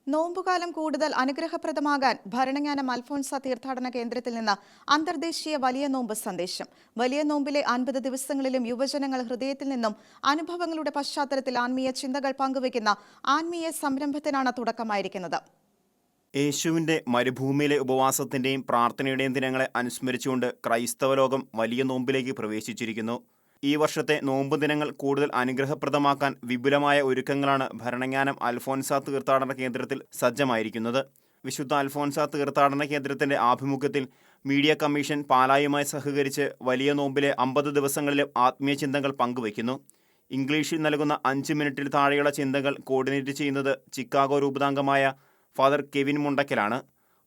നോമ്പുകാലം കൂടുതൽ അനുഗ്രഹപ്രദമാകാൻ ഭരണങ്ങാനം അൽഫോൻസ തീർത്ഥാടന കേന്ദ്രത്തിൽ നിന്ന് അന്തർദേശീയ വലിയ നോമ്പ് സന്ദേശം. വലിയ നോമ്പിലെ 50 ദിവസങ്ങളിലും യുവജനങ്ങൾ ഹൃദയത്തിൽ നിന്നും അനുഭവങ്ങളുടെ പശ്ചാത്തലത്തിൽ ആത്മീയ ചിന്തകൾ പങ്കുവയ്ക്കുന്ന ആത്മീയ സംരംഭത്തിനാണ് തുടക്കമായിരിക്കുന്നത്. യേശുവിന്റെ മരുഭൂമിയിലെ ഉപവാസത്തിന്റെയും പ്രാർത്ഥനയുടെയും ദിനങ്ങളെ അനുസ്മരിച്ചുകൊണ്ട് ക്രൈസ്തവ ലോകം വലിയ നോമ്പിലേക്ക് പ്രവേശിച്ചിരിക്കുന്നു. ഈ വർഷത്തെ നോമ്പ് ദിനങ്ങൾ കൂടുതൽ അനുഗ്രഹപ്രദമാക്കാൻ വിപുലമായ ഒരുക്കങ്ങളാണ് ഭരണങ്ങാനം അൽഫോൻസ തീർത്ഥാടന കേന്ദ്രത്തിൽ സജ്ജമായിരിക്കുന്നത്. വിശുദ്ധ അൽഫോൻസ തീർത്ഥാടന കേന്ദ്രത്തിന്റെ ആഭിമുഖ്യത്തിൽ മീഡിയ കമ്മീഷൻ പാലായുമായി സഹകരിച്ച് വലിയ നോമ്പിലെ 50 ദിവസങ്ങളിലും ആത്മീയ ചിന്തകൾ പങ്കുവയ്ക്കുന്നു. ഇംഗ്ലീഷിൽ നൽകുന്ന 5 മിനിറ്റിൽ താഴെയുള്ള ചിന്തകൾ കോർഡിനേറ്റ് ചെയ്യുന്നത് ചിക്കാഗോ രൂപതാംഗമായ ഫാദർ കെവിൻ മുണ്ടക്കലാണ്.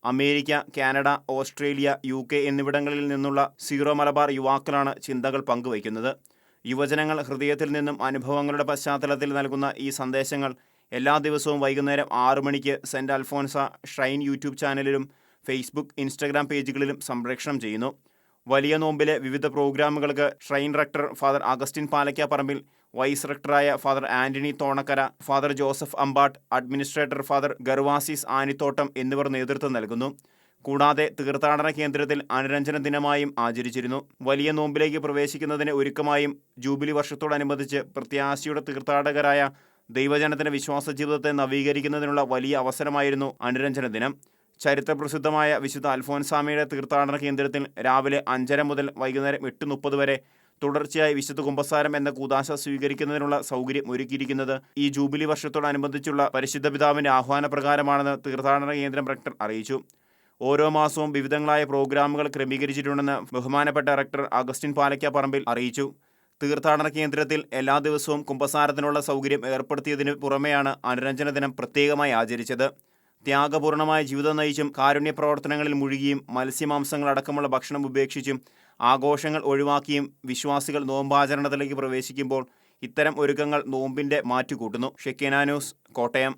അമേരിക്ക, കാനഡ, ഓസ്ട്രേലിയ, UK എന്നിവിടങ്ങളിൽ നിന്നുള്ള സീറോ മലബാർ യുവാക്കളാണ് ചിന്തകൾ പങ്കുവയ്ക്കുന്നത്. യുവജനങ്ങൾ ഹൃദയത്തിൽ നിന്നും അനുഭവങ്ങളുടെ പശ്ചാത്തലത്തിൽ നൽകുന്ന ഈ സന്ദേശങ്ങൾ എല്ലാ ദിവസവും വൈകുന്നേരം 6 മണിക്ക് സെന്റ് അൽഫോൻസ ഷ്രൈൻ യൂട്യൂബ് ചാനലിലും ഫേസ്ബുക്ക്, ഇൻസ്റ്റഗ്രാം പേജുകളിലും സംപ്രേഷണം ചെയ്യുന്നു. വലിയ നോമ്പിലെ വിവിധ പ്രോഗ്രാമുകൾക്ക് shrine rector father Augustine Palakkaparambil, vice റക്ടറായ father Antony Thonakkara, father Joseph Ambatt, administrator father Gervasis Anithottam എന്നിവർ നേതൃത്വം നൽകുന്നു. കൂടാതെ തീർത്ഥാടന കേന്ദ്രത്തിൽ അനുരഞ്ജന ദിനമായും ആചരിച്ചിരുന്നു. വലിയ നോമ്പിലേക്ക് പ്രവേശിക്കുന്നതിന് ഒരുക്കമായും ജൂബിലി വർഷത്തോടനുബന്ധിച്ച് പ്രത്യാശയുടെ തീർത്ഥാടകരായ ദൈവജനത്തിന്റെ വിശ്വാസ ജീവിതത്തെ നവീകരിക്കുന്നതിനുള്ള വലിയ അവസരമായിരുന്നു അനുരഞ്ജന ദിനം. ചരിത്രപ്രസിദ്ധമായ വിശുദ്ധ അൽഫോൻസാമയുടെ തീർത്ഥാടന കേന്ദ്രത്തിൽ രാവിലെ 5:30 മുതൽ വൈകുന്നേരം 8:30 വരെ തുടർച്ചയായി വിശുദ്ധ കുമ്പസാരം എന്ന കൂദാശ സ്വീകരിക്കുന്നതിനുള്ള സൗകര്യം ഒരുക്കിയിരിക്കുന്നത് ഈ ജൂബിലി വർഷത്തോടനുബന്ധിച്ചുള്ള പരിശുദ്ധ പിതാവിന്റെ ആഹ്വാനപ്രകാരമാണെന്ന് തീർത്ഥാടന കേന്ദ്രം റക്ടർ അറിയിച്ചു. ഓരോ മാസവും വിവിധങ്ങളായ പ്രോഗ്രാമുകൾ ക്രമീകരിച്ചിട്ടുണ്ടെന്ന് ബഹുമാനപ്പെട്ട റക്ടർ അഗസ്റ്റിൻ പാലക്കാപ്പറമ്പിൽ അറിയിച്ചു. തീർത്ഥാടന കേന്ദ്രത്തിൽ എല്ലാ ദിവസവും കുമ്പസാരത്തിനുള്ള സൗകര്യം ഏർപ്പെടുത്തിയതിനു പുറമെയാണ് അനുരഞ്ജന ദിനം പ്രത്യേകമായി ആചരിച്ചത്. ത്യാഗപൂർണമായ ജീവിതം നയിച്ചും കാരുണ്യ പ്രവർത്തനങ്ങളിൽ മുഴുകിയും മത്സ്യമാംസങ്ങളടക്കമുള്ള ഭക്ഷണം ഉപേക്ഷിച്ചും ആഘോഷങ്ങൾ ഒഴിവാക്കിയും വിശ്വാസികൾ നോമ്പാചരണത്തിലേക്ക് പ്രവേശിക്കുമ്പോൾ ഇത്തരം ഒരുക്കങ്ങൾ നോമ്പിന്റെ മാറ്റുകൂട്ടുന്നു. ഷെക്കേന ന്യൂസ്, കോട്ടയം.